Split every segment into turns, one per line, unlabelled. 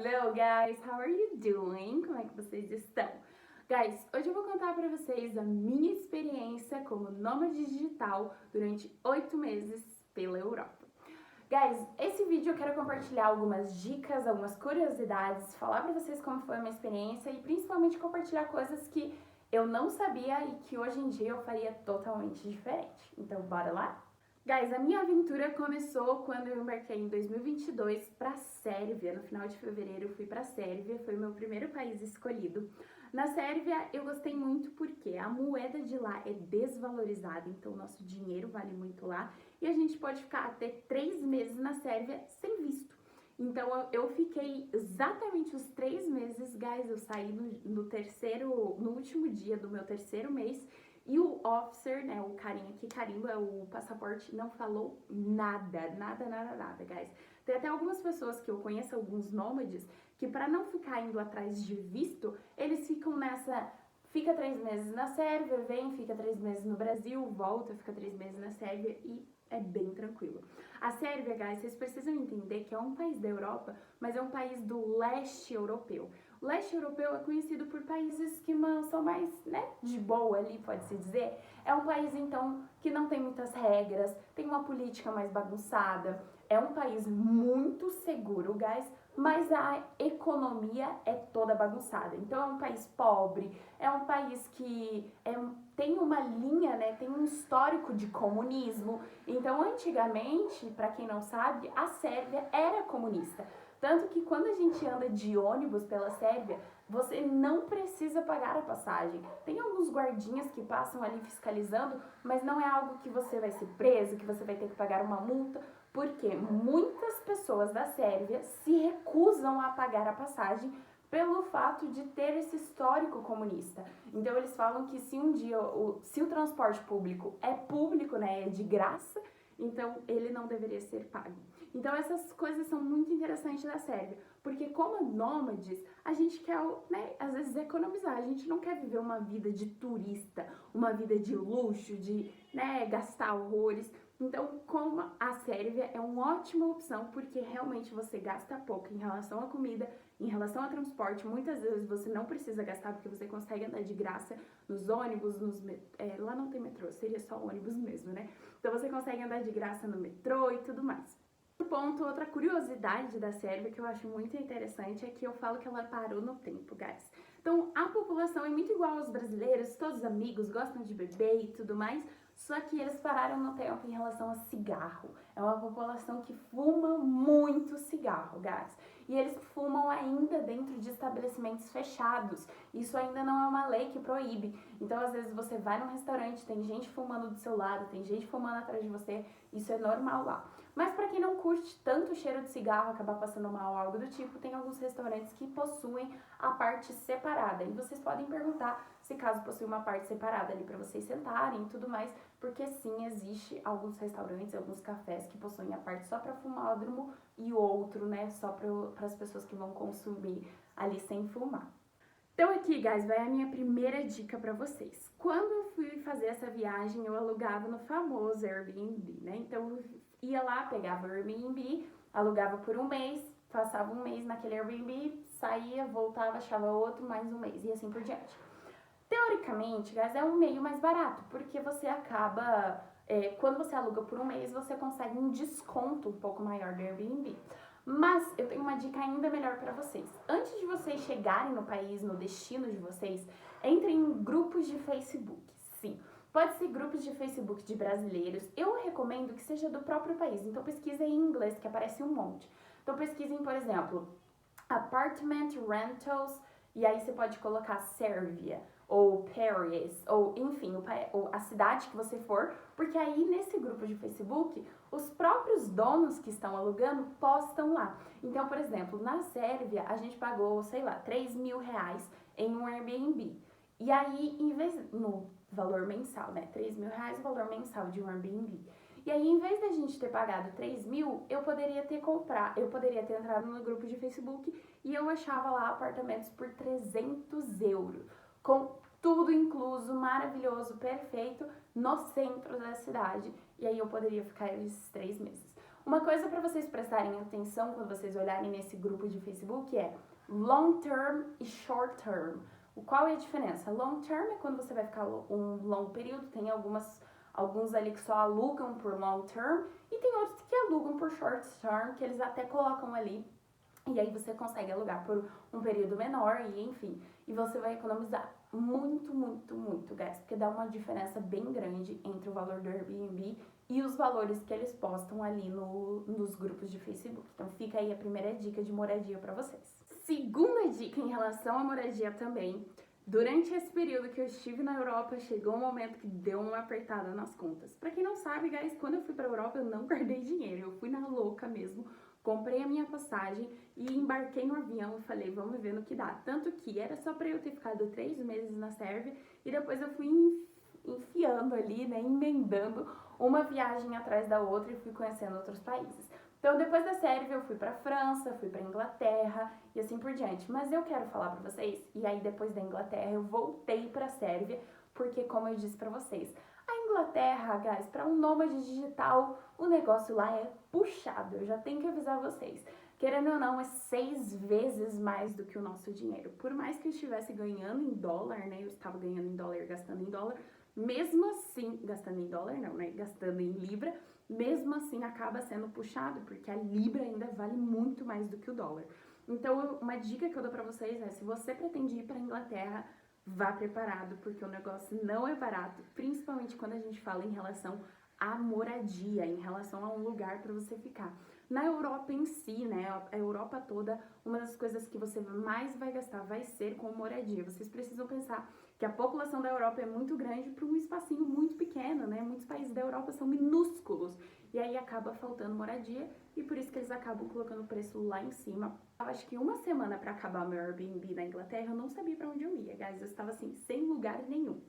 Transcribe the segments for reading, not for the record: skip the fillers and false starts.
Hello guys, how are you doing? Como é que vocês estão? Guys, hoje eu vou contar pra vocês a minha experiência como nômade digital durante 8 meses pela Europa. Guys, esse vídeo eu quero compartilhar algumas dicas, algumas curiosidades, falar pra vocês como foi a minha experiência e principalmente compartilhar coisas que eu não sabia e que hoje em dia eu faria totalmente diferente. Então, bora lá? Guys, a minha aventura começou quando eu embarquei em 2022 para Sérvia. No final de fevereiro eu fui para Sérvia, foi o meu primeiro país escolhido. Na Sérvia eu gostei muito porque a moeda de lá é desvalorizada, então o nosso dinheiro vale muito lá e a gente pode ficar até 3 meses na Sérvia sem visto. Então eu fiquei exatamente os 3 meses, guys. Eu saí no último dia do meu terceiro mês. E o officer, né, o carinha que carimba o passaporte, não falou nada, guys. Tem até algumas pessoas que eu conheço, alguns nômades, que para não ficar indo atrás de visto, eles ficam nessa, fica 3 meses na Sérvia, vem, fica 3 meses no Brasil, volta, fica 3 meses na Sérvia e é bem tranquilo. A Sérvia, guys, vocês precisam entender que é um país da Europa, mas é um país do leste europeu. O leste europeu é conhecido por países que são mais, né, de boa ali, pode-se dizer. É um país, então, que não tem muitas regras, tem uma política mais bagunçada. É um país muito seguro, guys, mas a economia é toda bagunçada. Então, é um país pobre, é um país que tem uma linha, né, tem um histórico de comunismo. Então, antigamente, para quem não sabe, a Sérvia era comunista. Tanto que quando a gente anda de ônibus pela Sérvia, você não precisa pagar a passagem. Tem alguns guardinhas que passam ali fiscalizando, mas não é algo que você vai ser preso, que você vai ter que pagar uma multa, porque muitas pessoas da Sérvia se recusam a pagar a passagem pelo fato de ter esse histórico comunista. Então eles falam que se um dia, se o transporte público é público, né, é de graça, então ele não deveria ser pago. Então essas coisas são muito interessantes da Sérvia, porque como nômades, a gente quer, né, às vezes economizar, a gente não quer viver uma vida de turista, uma vida de luxo, de, né, gastar horrores. Então, como a Sérvia é uma ótima opção, porque realmente você gasta pouco em relação à comida, em relação ao transporte. Muitas vezes você não precisa gastar, porque você consegue andar de graça nos ônibus, lá não tem metrô, seria só ônibus mesmo, né? Então você consegue andar de graça no metrô e tudo mais. Outro ponto, outra curiosidade da Sérvia que eu acho muito interessante é que eu falo que ela parou no tempo, guys. Então, a população é muito igual aos brasileiros, todos amigos, gostam de beber e tudo mais, só que eles pararam no tempo em relação a cigarro. É uma população que fuma muito cigarro, guys. E eles fumam ainda dentro de estabelecimentos fechados. Isso ainda não é uma lei que proíbe. Então, às vezes, você vai num restaurante, tem gente fumando do seu lado, tem gente fumando atrás de você. Isso é normal lá. Mas para quem não curte tanto o cheiro de cigarro, acabar passando mal ou algo do tipo, tem alguns restaurantes que possuem a parte separada. E vocês podem perguntar se caso possui uma parte separada ali para vocês sentarem e tudo mais, porque sim, existe alguns restaurantes, alguns cafés que possuem a parte só para fumódromo e outro, né, só para as pessoas que vão consumir ali sem fumar. Então aqui, guys, vai a minha primeira dica para vocês. Quando eu fui fazer essa viagem, eu alugava no famoso Airbnb, né? Então eu ia lá, pegava o Airbnb, alugava por um mês, passava um mês naquele Airbnb, saía, voltava, achava outro, mais um mês e assim por diante. Teoricamente, guys, é um meio mais barato, porque você acaba, quando você aluga por um mês, você consegue um desconto um pouco maior do Airbnb. Mas eu tenho uma dica ainda melhor para vocês. Antes de vocês chegarem no país, no destino de vocês, entrem em grupos de Facebook. Sim, pode ser grupos de Facebook de brasileiros. Eu recomendo que seja do próprio país. Então pesquisem em inglês, que aparece um monte. Então pesquisem, por exemplo, apartment rentals, e aí você pode colocar Sérvia ou Paris, ou enfim, a cidade que você for, porque aí nesse grupo de Facebook, os próprios donos que estão alugando postam lá. Então, por exemplo, na Sérvia, a gente pagou, sei lá, 3.000 reais em um Airbnb. E aí, em vez, no valor mensal, né, 3.000 reais o valor mensal de um Airbnb. E aí, em vez da gente ter pagado 3.000, eu poderia ter entrado no grupo de Facebook e eu achava lá apartamentos por 300 euros, com tudo incluso, maravilhoso, perfeito, no centro da cidade. E aí eu poderia ficar esses 3 meses. Uma coisa para vocês prestarem atenção quando vocês olharem nesse grupo de Facebook é long term e short term. Qual é a diferença? Long term é quando você vai ficar um longo período, tem alguns ali que só alugam por long term e tem outros que alugam por short term, que eles até colocam ali. E aí você consegue alugar por um período menor e enfim, e você vai economizar muito, muito, muito, guys, porque dá uma diferença bem grande entre o valor do Airbnb e os valores que eles postam ali nos grupos de Facebook. Então fica aí a primeira dica de moradia para vocês. Segunda dica em relação à moradia também. Durante esse período que eu estive na Europa, chegou um momento que deu uma apertada nas contas. Pra quem não sabe, guys, quando eu fui pra Europa, eu não guardei dinheiro. Eu fui na louca mesmo, comprei a minha passagem e embarquei no avião e falei, vamos ver no que dá. Tanto que era só pra eu ter ficado 3 meses na Sérvia e depois eu fui enfiando ali, né, emendando uma viagem atrás da outra e fui conhecendo outros países. Então, depois da Sérvia, eu fui pra França, fui pra Inglaterra e assim por diante. Mas eu quero falar pra vocês, e aí depois da Inglaterra eu voltei pra Sérvia, porque como eu disse pra vocês, a Inglaterra, guys, pra um nômade digital, o negócio lá é puxado, eu já tenho que avisar vocês. Querendo ou não, é 6 vezes mais do que o nosso dinheiro. Por mais que eu estivesse ganhando em dólar, né, eu estava ganhando em dólar e gastando em dólar, mesmo assim, gastando em dólar não, né, gastando em libra, mesmo assim acaba sendo puxado, porque a libra ainda vale muito mais do que o dólar. Então, uma dica que eu dou pra vocês é, se você pretende ir pra Inglaterra, vá preparado, porque o negócio não é barato, principalmente quando a gente fala em relação à moradia, em relação a um lugar para você ficar. Na Europa em si, né, a Europa toda, uma das coisas que você mais vai gastar vai ser com moradia. Vocês precisam pensar que a população da Europa é muito grande para um espacinho muito pequeno, né? Muitos países da Europa são minúsculos e aí acaba faltando moradia e por isso que eles acabam colocando o preço lá em cima. Eu acho que uma semana para acabar meu Airbnb na Inglaterra, eu não sabia para onde eu ia, guys. Eu estava assim, sem lugar nenhum.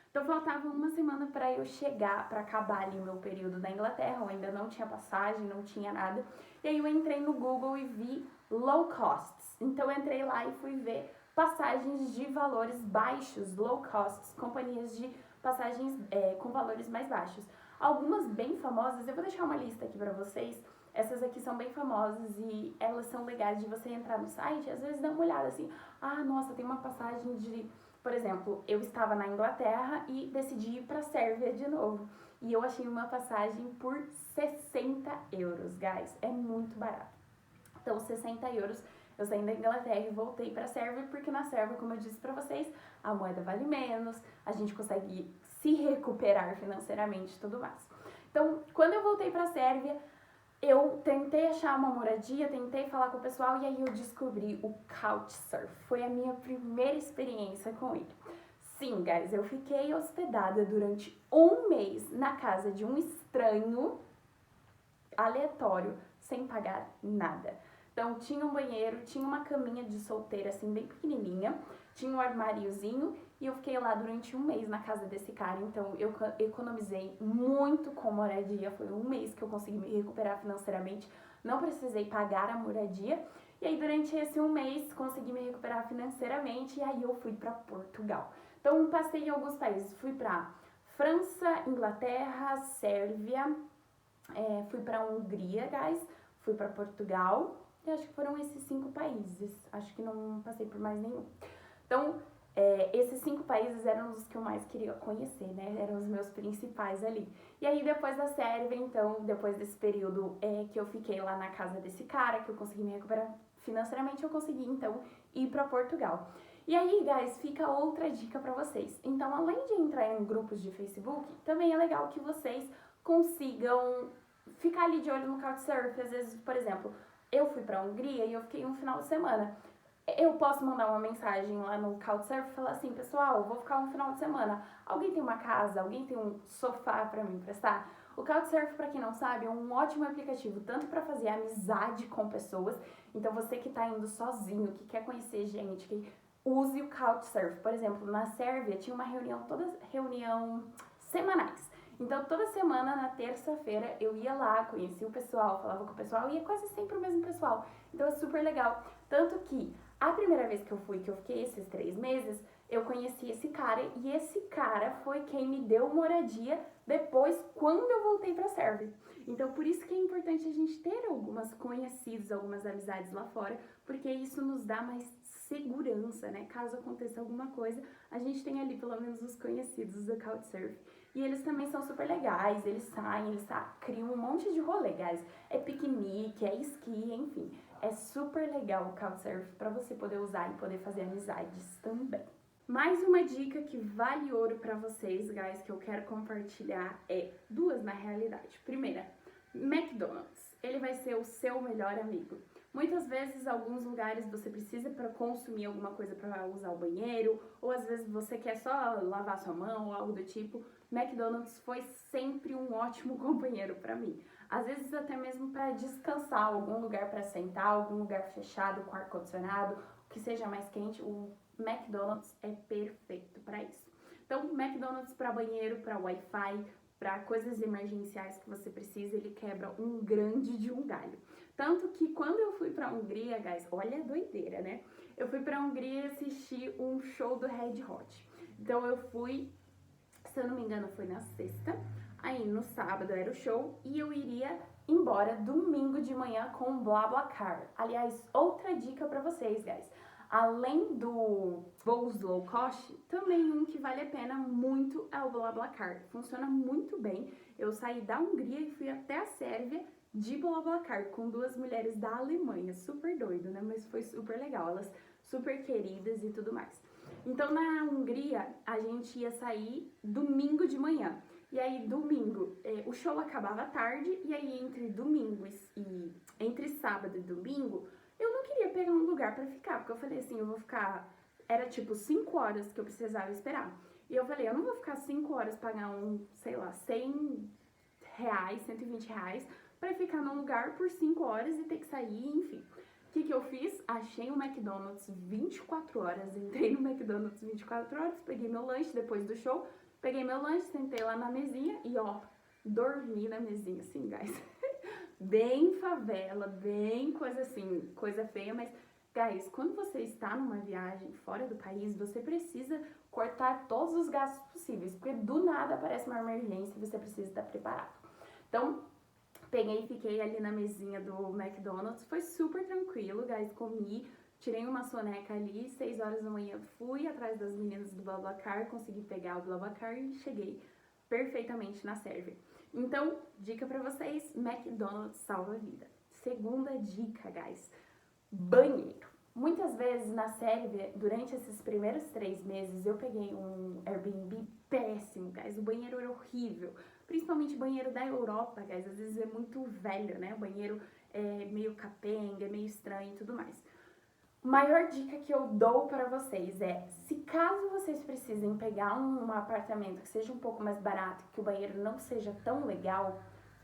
Então faltava uma semana para eu chegar, para acabar ali meu período na Inglaterra, eu ainda não tinha passagem, não tinha nada. E aí eu entrei no Google e vi low costs. Então eu entrei lá e fui ver passagens de valores baixos, low costs, companhias de passagens com valores mais baixos. Algumas bem famosas, eu vou deixar uma lista aqui para vocês. Essas aqui são bem famosas e elas são legais de você entrar no site, às vezes dá uma olhada assim, ah, nossa, tem uma passagem de... Por exemplo, eu estava na Inglaterra e decidi ir para a Sérvia de novo. E eu achei uma passagem por 60 euros, guys. É muito barato. Então, 60 euros, eu saí da Inglaterra e voltei para a Sérvia, porque na Sérvia, como eu disse para vocês, a moeda vale menos, a gente consegue se recuperar financeiramente e tudo mais. Então, quando eu voltei para a Sérvia, eu tentei achar uma moradia, tentei falar com o pessoal e aí eu descobri o Couchsurf. Foi a minha primeira experiência com ele. Sim, guys, eu fiquei hospedada durante um mês na casa de um estranho aleatório, sem pagar nada. Então, tinha um banheiro, tinha uma caminha de solteira, assim, bem pequenininha, tinha um armáriozinho e eu fiquei lá durante um mês na casa desse cara. Então, eu economizei muito com moradia, foi um mês que eu consegui me recuperar financeiramente, não precisei pagar a moradia. E aí, durante esse um mês, consegui me recuperar financeiramente e aí eu fui para Portugal. Então, passei em alguns países, fui para França, Inglaterra, Sérvia, fui para Hungria, guys, fui para Portugal, e acho que foram esses 5 países, acho que não passei por mais nenhum. Então, esses 5 países eram os que eu mais queria conhecer, né, eram os meus principais ali. E aí, depois da Sérvia, então, depois desse período que eu fiquei lá na casa desse cara, que eu consegui me recuperar financeiramente, eu consegui, então, ir para Portugal. E aí, guys, fica outra dica para vocês. Então, além de entrar em grupos de Facebook, também é legal que vocês consigam ficar ali de olho no Couchsurf. Às vezes, por exemplo, eu fui pra Hungria e eu fiquei um final de semana. Eu posso mandar uma mensagem lá no Couchsurf e falar assim, pessoal, eu vou ficar um final de semana. Alguém tem uma casa? Alguém tem um sofá pra me emprestar? O Couchsurf, pra quem não sabe, é um ótimo aplicativo, tanto pra fazer amizade com pessoas. Então, você que tá indo sozinho, que quer conhecer gente, que use o Couchsurf. Por exemplo, na Sérvia tinha uma reunião semanais. Então, toda semana, na terça-feira, eu ia lá, conhecia o pessoal, falava com o pessoal, e é quase sempre o mesmo pessoal. Então, é super legal. Tanto que A primeira vez que eu fui, que eu fiquei esses 3 meses, eu conheci esse cara e esse cara foi quem me deu moradia depois, quando eu voltei pra Sérvia. Então, por isso que é importante a gente ter algumas conhecidos, algumas amizades lá fora, porque isso nos dá mais segurança, né? Caso aconteça alguma coisa, a gente tem ali pelo menos os conhecidos do Couchsurf. E eles também são super legais, eles saem, criam um monte de rolê, guys. É piquenique, é esqui, enfim. É super legal o Couchsurf para você poder usar e poder fazer amizades também. Mais uma dica que vale ouro para vocês, guys, que eu quero compartilhar é duas na realidade. Primeira, McDonald's. Ele vai ser o seu melhor amigo. Muitas vezes, alguns lugares você precisa para consumir alguma coisa para usar o banheiro, ou às vezes você quer só lavar sua mão ou algo do tipo. McDonald's foi sempre um ótimo companheiro para mim. Às vezes até mesmo para descansar, algum lugar para sentar, algum lugar fechado com ar-condicionado, que seja mais quente, o McDonald's é perfeito para isso. Então, McDonald's para banheiro, para Wi-Fi, para coisas emergenciais que você precisa, ele quebra um grande de um galho. Tanto que quando eu fui pra Hungria, guys, olha a doideira, né? Eu fui pra Hungria assistir um show do Red Hot. Então eu fui, se eu não me engano, foi na sexta. Aí no sábado era o show e eu iria embora domingo de manhã com o BlaBlaCar. Aliás, outra dica pra vocês, guys. Além do voos low cost, também um que vale a pena muito é o BlaBlaCar. Funciona muito bem. Eu saí da Hungria e fui até a Sérvia de BlaBlaCar com duas mulheres da Alemanha. Super doido, né? Mas foi super legal. Elas super queridas e tudo mais. Então, na Hungria, a gente ia sair domingo de manhã. E aí, domingo, o show acabava à tarde. E aí, entre sábado e domingo, eu não queria pegar um lugar pra ficar, porque eu falei assim, eu vou ficar... Era tipo 5 horas que eu precisava esperar. E eu falei, eu não vou ficar 5 horas pagar sei lá, 100 reais, 120 reais, pra ficar num lugar por 5 horas e ter que sair, enfim. O que eu fiz? Achei um McDonald's 24 horas, entrei no McDonald's 24 horas, peguei meu lanche depois do show, peguei meu lanche, sentei lá na mesinha e ó, dormi na mesinha, assim, guys. Bem favela, bem coisa assim, coisa feia, mas, guys, quando você está numa viagem fora do país, você precisa cortar todos os gastos possíveis, porque do nada aparece uma emergência e você precisa estar preparado. Então, peguei e fiquei ali na mesinha do McDonald's, foi super tranquilo, guys, comi, tirei uma soneca ali, 6 horas da manhã fui atrás das meninas do BlaBlaCar, consegui pegar o BlaBlaCar e cheguei perfeitamente na Sérvia. Então, dica pra vocês, McDonald's salva a vida. Segunda dica, guys, banheiro. Muitas vezes na Sérvia, durante esses primeiros 3 meses, eu peguei um Airbnb péssimo, guys. O banheiro era horrível. Principalmente o banheiro da Europa, guys. Às vezes é muito velho, né? O banheiro é meio capenga, é meio estranho e tudo mais. Maior dica que eu dou para vocês é, se caso vocês precisem pegar um apartamento que seja um pouco mais barato, que o banheiro não seja tão legal,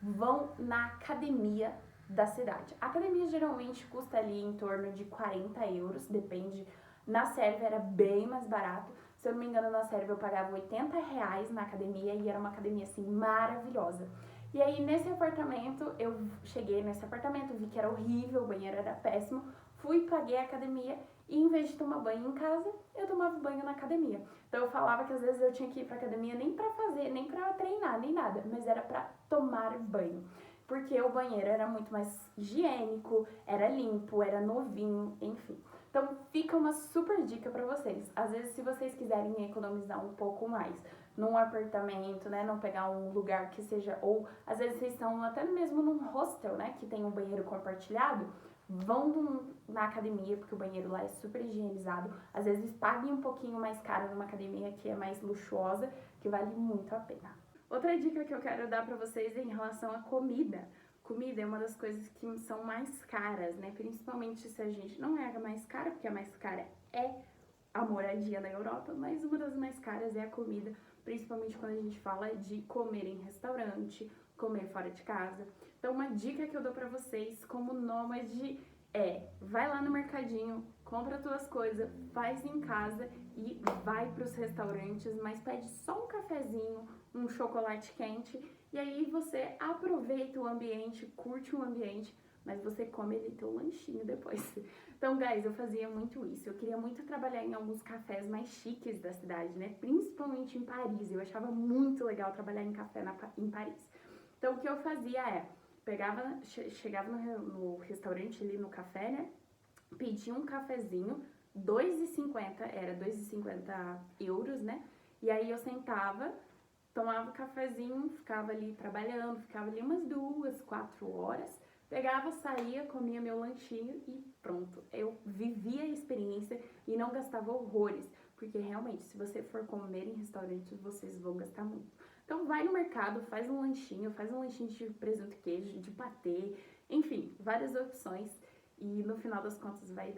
vão na academia da cidade. A academia geralmente custa ali em torno de 40 euros, depende. Na Sérvia era bem mais barato. Se eu não me engano, na Sérvia eu pagava 80 reais na academia e era uma academia assim maravilhosa. E aí nesse apartamento, eu cheguei nesse apartamento, vi que era horrível, o banheiro era péssimo, fui, paguei a academia e em vez de tomar banho em casa, eu tomava banho na academia. Então eu falava que às vezes eu tinha que ir pra academia nem pra fazer, nem pra treinar, nem nada, mas era pra tomar banho. Porque o banheiro era muito mais higiênico, era limpo, era novinho, enfim. Então fica uma super dica pra vocês. Às vezes se vocês quiserem economizar um pouco mais num apartamento, né, não pegar um lugar que seja, ou às vezes vocês estão até mesmo num hostel, né, que tem um banheiro compartilhado, vão na academia, porque o banheiro lá é super higienizado. Às vezes paguem um pouquinho mais caro numa academia que é mais luxuosa, que vale muito a pena. Outra dica que eu quero dar pra vocês é em relação à comida. Comida é uma das coisas que são mais caras, né? Principalmente se a gente não é a mais cara, porque a mais cara é a moradia na Europa, mas uma das mais caras é a comida, principalmente quando a gente fala de comer em restaurante, comer fora de casa. Então, uma dica que eu dou pra vocês como nômade é, vai lá no mercadinho, compra tuas coisas, faz em casa e vai pros restaurantes, mas pede só um cafezinho, um chocolate quente e aí você aproveita o ambiente, curte o ambiente, mas você come ali teu lanchinho depois. Então, guys, eu fazia muito isso. Eu queria muito trabalhar em alguns cafés mais chiques da cidade, né? Principalmente em Paris. Eu achava muito legal trabalhar em café em Paris. Então, o que eu fazia chegava no restaurante ali, no café, né? Pedia um cafezinho, 2,50, era 2,50 euros, né? E aí eu sentava, tomava o cafezinho, ficava ali trabalhando, ficava ali umas 2, 4 horas, pegava, saía, comia meu lanchinho e pronto. Eu vivia a experiência e não gastava horrores, porque realmente, se você for comer em restaurantes, vocês vão gastar muito. Então vai no mercado, faz um lanchinho de presunto e queijo, de patê, enfim, várias opções. E no final das contas vai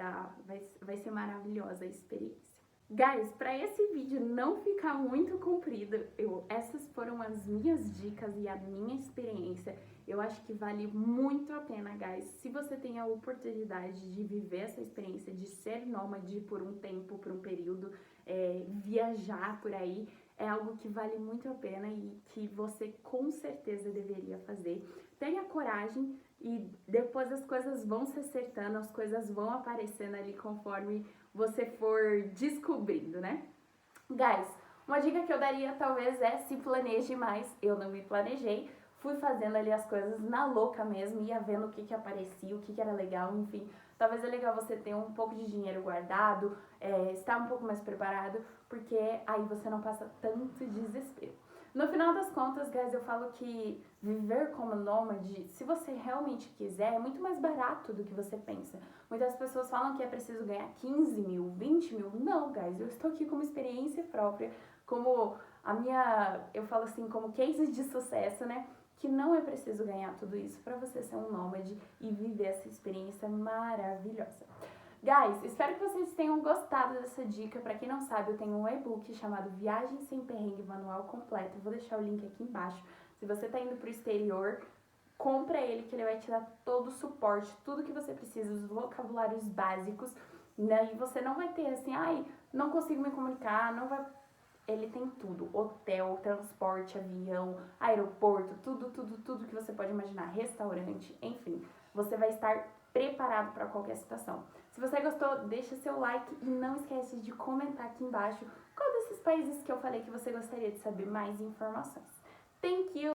ser maravilhosa a experiência. Guys, para esse vídeo não ficar muito comprido, essas foram as minhas dicas e a minha experiência. Eu acho que vale muito a pena, guys. Se você tem a oportunidade de viver essa experiência, de ser nômade por um tempo, por um período, viajar por aí, é algo que vale muito a pena e que você com certeza deveria fazer. Tenha coragem e depois as coisas vão se acertando, as coisas vão aparecendo ali conforme você for descobrindo, né? Guys, uma dica que eu daria talvez é se planeje mais. Eu não me planejei, fui fazendo ali as coisas na louca mesmo, ia vendo o que aparecia, o que era legal, enfim. Talvez é legal você ter um pouco de dinheiro guardado, estar um pouco mais preparado, porque aí você não passa tanto desespero. No final das contas, guys, eu falo que viver como nômade, se você realmente quiser, é muito mais barato do que você pensa. Muitas pessoas falam que é preciso ganhar 15 mil, 20 mil. Não, guys, eu estou aqui como experiência própria, como eu falo assim, como case de sucesso, né? Que não é preciso ganhar tudo isso para você ser um nômade e viver essa experiência maravilhosa. Guys, espero que vocês tenham gostado dessa dica. Pra quem não sabe, eu tenho um e-book chamado Viagem Sem Perrengue Manual Completo. Vou deixar o link aqui embaixo. Se você tá indo pro exterior, compra ele, que ele vai te dar todo o suporte, tudo que você precisa, os vocabulários básicos, né? E você não vai ter assim, ai, não consigo me comunicar, não vai... Ele tem tudo, hotel, transporte, avião, aeroporto, tudo que você pode imaginar, restaurante, enfim. Você vai estar preparado para qualquer situação. Se você gostou, deixa seu like e não esquece de comentar aqui embaixo qual desses países que eu falei que você gostaria de saber mais informações. Thank you!